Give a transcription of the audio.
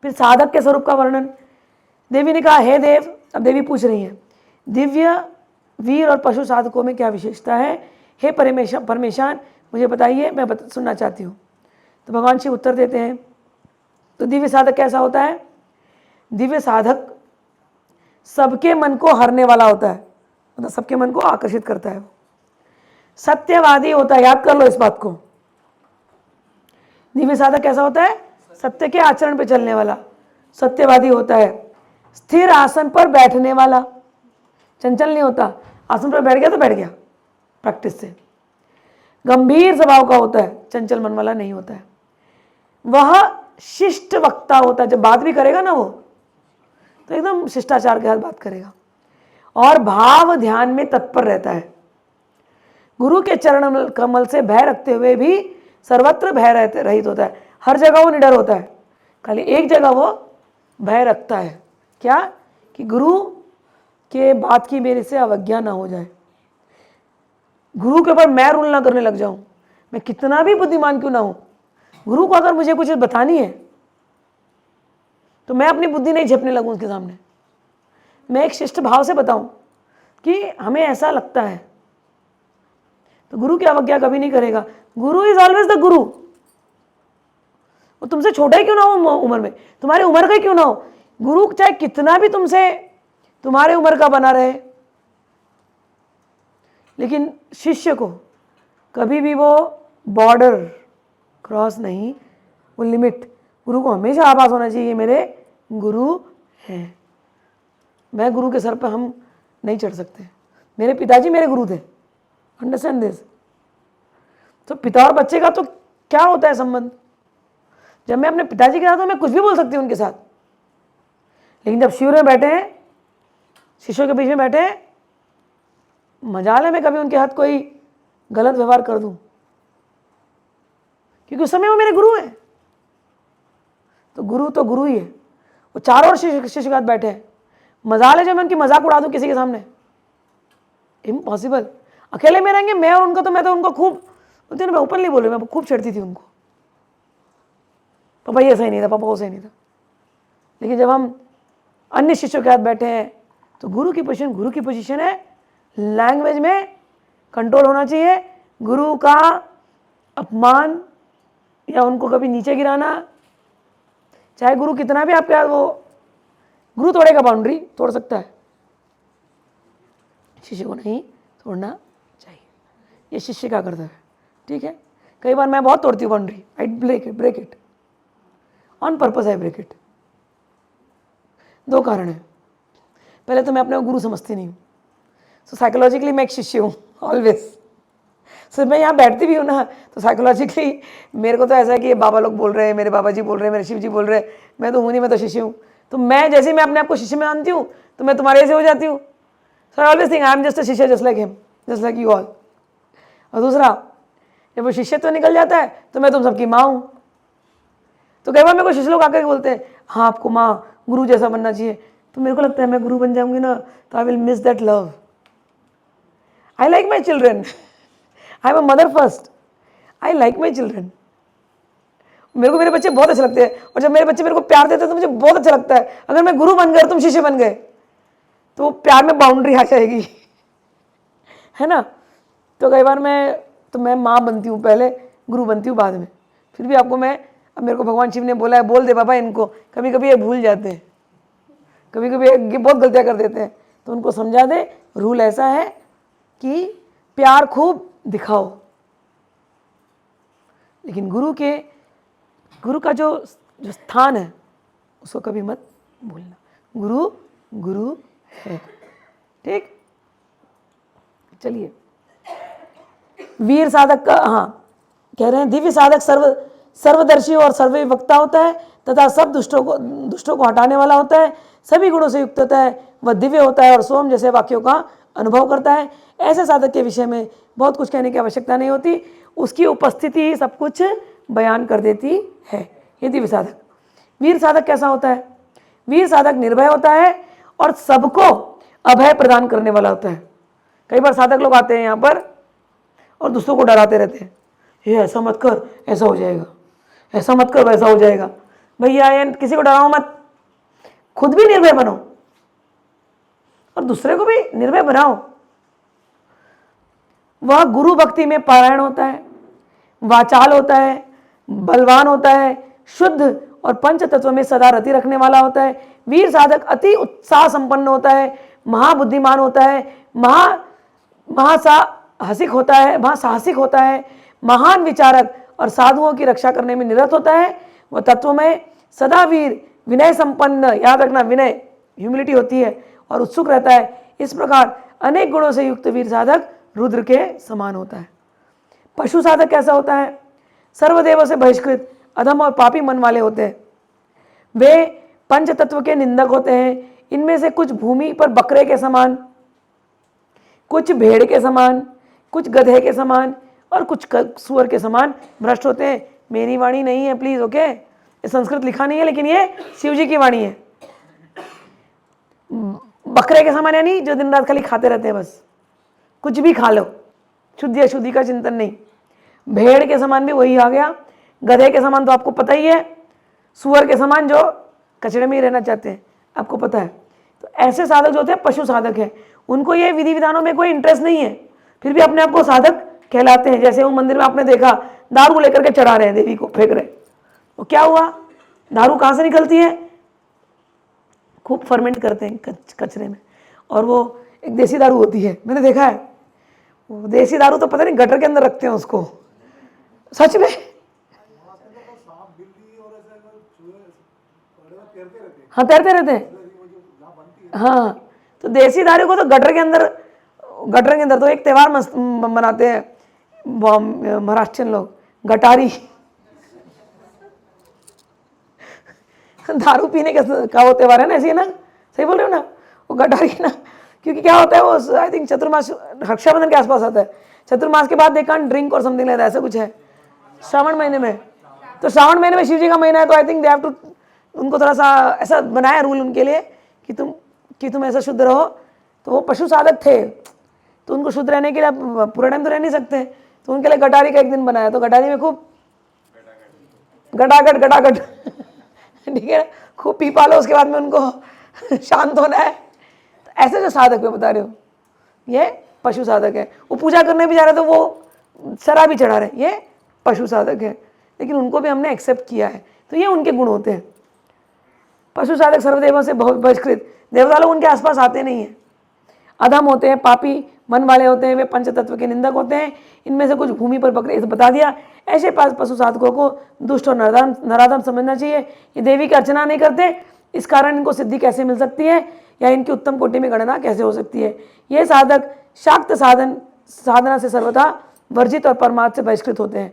फिर साधक के स्वरूप का वर्णन। देवी ने कहा, हे देव, अब देवी पूछ रही है, दिव्य, वीर और पशु साधकों में क्या विशेषता है? हे परमेशान मुझे बताइए, मैं सुनना चाहती हूँ। तो भगवान शिव उत्तर देते हैं। तो दिव्य साधक कैसा होता है? दिव्य साधक सबके मन को हरने वाला होता है, मतलब सबके मन को आकर्षित करता है। वो सत्यवादी होता है, याद कर लो इस बात को। दिव्य साधक कैसा होता है? सत्य के आचरण पे चलने वाला, सत्यवादी होता है। स्थिर आसन पर बैठने वाला, चंचल नहीं होता, आसन पर बैठ गया तो बैठ गया, प्रैक्टिस से। गंभीर स्वभाव का होता है, चंचल मन वाला नहीं होता है। वह शिष्ट वक्ता होता है, जब बात भी करेगा ना वो तो एकदम शिष्टाचार के साथ बात करेगा। और भाव ध्यान में तत्पर रहता है। गुरु के चरण कमल से भय रखते हुए भी सर्वत्र भय रहित होता है। हर जगह वो निडर होता है, खाली एक जगह वो भय रखता है, क्या? कि गुरु के बात की मेरे से अवज्ञा ना हो जाए, गुरु के ऊपर मैं रूल ना करने लग जाऊं। मैं कितना भी बुद्धिमान क्यों ना हूं, गुरु को अगर मुझे कुछ बतानी है तो मैं अपनी बुद्धि नहीं झेपने लगूं उसके सामने। मैं एक शिष्ट भाव से बताऊं कि हमें ऐसा लगता है, तो गुरु की अवज्ञा कभी नहीं करेगा। गुरु इज ऑलवेज द गुरु। वो तुमसे छोटा ही क्यों ना हो उम्र में, तुम्हारी उम्र का ही क्यों ना हो, गुरु चाहे कितना भी तुमसे तुम्हारे उम्र का बना रहे, लेकिन शिष्य को कभी भी वो बॉर्डर क्रॉस नहीं, वो लिमिट, गुरु को हमेशा आभास होना चाहिए मेरे गुरु हैं। मैं गुरु के सर पर हम नहीं चढ़ सकते। मेरे पिताजी मेरे गुरु थे, अंडरस्टैंड दिस। तो पिता और बच्चे का तो क्या होता है संबंध? जब मैं अपने पिताजी के साथ हूं, मैं कुछ भी बोल सकती हूँ उनके साथ, लेकिन जब शिविर में बैठे हैं, शिष्यों के बीच में बैठे हैं, मजाल है मैं कभी उनके हाथ कोई गलत व्यवहार कर दूं, क्योंकि उस समय वो मेरे गुरु हैं। तो गुरु ही है। वो चारों ओर शिष्य के साथ बैठे हैं, मजाल है जब मैं उनकी मजाक उड़ा दूं किसी के सामने, इम्पॉसिबल। अकेले में रहेंगे मैं और उनको, तो मैं तो उनको खूब, मैं ओपनली बोल रही हूँ, मैं खूब छेड़ती थी उनको, पापा ये सही नहीं था, पापा वो सही नहीं था। लेकिन जब हम अन्य शिष्यों के साथ बैठे हैं तो गुरु की पोजीशन है, लैंग्वेज में कंट्रोल होना चाहिए। गुरु का अपमान या उनको कभी नीचे गिराना, चाहे गुरु कितना भी आपके साथ, वो गुरु तोड़ेगा, बाउंड्री तोड़ सकता है, शिष्य को नहीं तोड़ना चाहिए। ये शिष्य का कर्तव्य है, ठीक है। कई बार मैं बहुत तोड़ती हूँ boundary, I break it on purpose, I break it. दो कारण है, पहले तो मैं अपने गुरु समझती नहीं हूँ, सो साइकोलॉजिकली मैं एक शिष्य हूँ ऑलवेज। सो मैं यहाँ बैठती भी हूँ ना, तो साइकोलॉजिकली मेरे को तो ऐसा है कि ये बाबा लोग बोल रहे हैं, मेरे बाबा जी बोल रहे हैं, मेरे शिव जी बोल रहे हैं, मैं तो हूँ नहीं, मैं तो शिष्य हूँ। तो मैं जैसे मैं अपने आप को शिष्य में मानती हूँ, तो मैं तुम्हारे ऐसे हो जाती हूँ। So I always think I am just a शिष्य, just like him, just like you all. और दूसरा, जब वो शिष्य तो निकल जाता है तो मैं तुम सबकी माँ हूँ। तो कई बार मेरे को शिष्य लोग आकर बोलते हैं, हाँ आपको माँ गुरु जैसा बनना चाहिए। तो मेरे को लगता है मैं गुरु बन जाऊंगी ना तो I will miss that love. I like my children, I am a mother first, I like my children. मेरे को मेरे बच्चे बहुत अच्छे लगते हैं, और जब मेरे बच्चे मेरे को प्यार देते हैं तो मुझे बहुत अच्छा लगता है। अगर मैं गुरु बन गया और तुम शिष्य बन गए तो वो प्यार में बाउंड्री आ जाएगी, है ना। तो कई बार मैं माँ बनती हूँ पहले, गुरु बनती हूँ बाद में। फिर भी आपको मैं, अब मेरे को भगवान शिव ने बोला है, बोल दे बाबा इनको, कभी कभी ये भूल जाते हैं, कभी कभी ये बहुत गलतियाँ कर देते हैं, तो उनको समझा दे। रूल ऐसा है कि प्यार खूब दिखाओ, लेकिन गुरु का जो स्थान है उसको कभी मत भूलना। गुरु है, ठीक। चलिए, वीर साधक का, हाँ कह रहे हैं, दिव्य साधक सर्वदर्शी और सर्वविवक्ता होता है तथा सब दुष्टों को हटाने वाला होता है, सभी गुणों से युक्त होता है, वह दिव्य होता है और सोम जैसे वाक्यों का अनुभव करता है। ऐसे साधक के विषय में बहुत कुछ कहने की आवश्यकता नहीं होती, उसकी उपस्थिति ही सब कुछ बयान कर देती है। ये दिव्य साधक। वीर साधक कैसा होता है? वीर साधक निर्भय होता है और सबको अभय प्रदान करने वाला होता है। कई बार साधक लोग आते हैं यहाँ पर और दूसरों को डराते रहते हैं, ये ऐसा मत कर ऐसा हो जाएगा, ऐसा मत कर वैसा हो जाएगा। भैया ये किसी को डराओ मत, खुद भी निर्भय बनो और दूसरे को भी निर्भय बनाओ। वह गुरु भक्ति में पारायण होता है, वाचाल होता है, बलवान होता है, शुद्ध और पंच तत्व में सदा रति रखने वाला होता है। वीर साधक अति उत्साह संपन्न होता है, महाबुद्धिमान होता है, महासाहसिक होता है, महान विचारक और साधुओं की रक्षा करने में निरत होता है। वह तत्व में सदा वीर, विनय संपन्न, याद रखना विनय, ह्यूमिलिटी होती है, और उत्सुक रहता है। इस प्रकार अनेक गुणों से युक्त वीर साधक रुद्र के समान होता है। पशु साधक कैसा होता है? सर्वदेवों से बहिष्कृत, अधम और पापी मन वाले होते हैं। वे पंच तत्व के निंदक होते हैं। इनमें से कुछ भूमि पर बकरे के समान, कुछ भेड़ के समान, कुछ गधे के समान और कुछ सुअर के समान भ्रष्ट होते हैं। मेरी वाणी नहीं है प्लीज, ओके? ये संस्कृत लिखा नहीं है, लेकिन ये शिव जी की वाणी है। बकरे के समान यानी जो दिन रात खाली खाते रहते हैं, बस कुछ भी खा लो, शुद्धि अशुद्धि का चिंतन नहीं। भेड़ के समान भी वही आ गया, गधे के समान तो आपको पता ही है, सुअर के समान जो कचड़े में ही रहना चाहते हैं, आपको पता है। तो ऐसे साधक जो होते हैं पशु साधक है, उनको ये विधि विधानों में कोई इंटरेस्ट नहीं है, फिर भी अपने आप को साधक कहलाते हैं। जैसे वो मंदिर में आपने देखा दारू लेकर के चढ़ा रहे हैं, देवी को फेंक रहे, वो क्या हुआ? दारू कहाँ से निकलती है? खूब फर्मेंट करते हैं कचरे में, और वो एक देसी दारू होती है, मैंने देखा है। वो देसी दारू तो पता नहीं गटर के अंदर रखते हैं उसको, सच में। हाँ तैरते रहते हैं, हाँ। तो देसी दारू को तो गटर के अंदर तो एक त्यौहार मनाते हैं महाराष्ट्रियन लोग, गटारी। दारू पीने का वो त्यौहार है ना, ऐसी है ना, सही बोल रहे हो ना? वो गटारी ना, क्योंकि क्या होता है वो आई थिंक चतुर्मास, रक्षाबंधन के आसपास आता है। चतुर्मास के बाद दे कांट ड्रिंक और समथिंग लाइक दैट, ऐसा कुछ है श्रावण महीने में। तो श्रावण महीने में शिव जी का महीना है, तो I think they have to, उनको थोड़ा सा ऐसा बनाया रूल उनके लिए कि तुम ऐसा शुद्ध रहो। तो वो पशु साधक थे, तो उनको शुद्ध रहने के लिए पूरा टाइम तो रह नहीं सकते, तो उनके लिए गटारी का एक दिन बनाया। तो गटारी में खूब गटागट ठीक है, खूब पी पा लो, उसके बाद में उनको शांत होना है। तो ऐसे जो साधक मैं बता रहे हो, ये पशु साधक है। वो पूजा करने भी जा रहे तो वो शराब भी चढ़ा रहे, ये पशु साधक है, लेकिन उनको भी हमने एक्सेप्ट किया है, तो ये उनके गुण होते हैं। पशु साधक सर्वदेवों से बहिष्कृत, देवता लोग उनके आसपास आते नहीं हैं। अधम होते हैं, पापी मन वाले होते हैं, वे पंचतत्व के निंदक होते हैं। इनमें से कुछ भूमि पर बकरे, इसे बता दिया। ऐसे पशु साधकों को दुष्ट और नराधम समझना चाहिए। ये देवी की अर्चना नहीं करते, इस कारण इनको सिद्धि कैसे मिल सकती है या इनकी उत्तम कोटि में गणना कैसे हो सकती है? ये साधक शाक्त साधना से सर्वथा वर्जित और परमार्थ से बहिष्कृत होते हैं।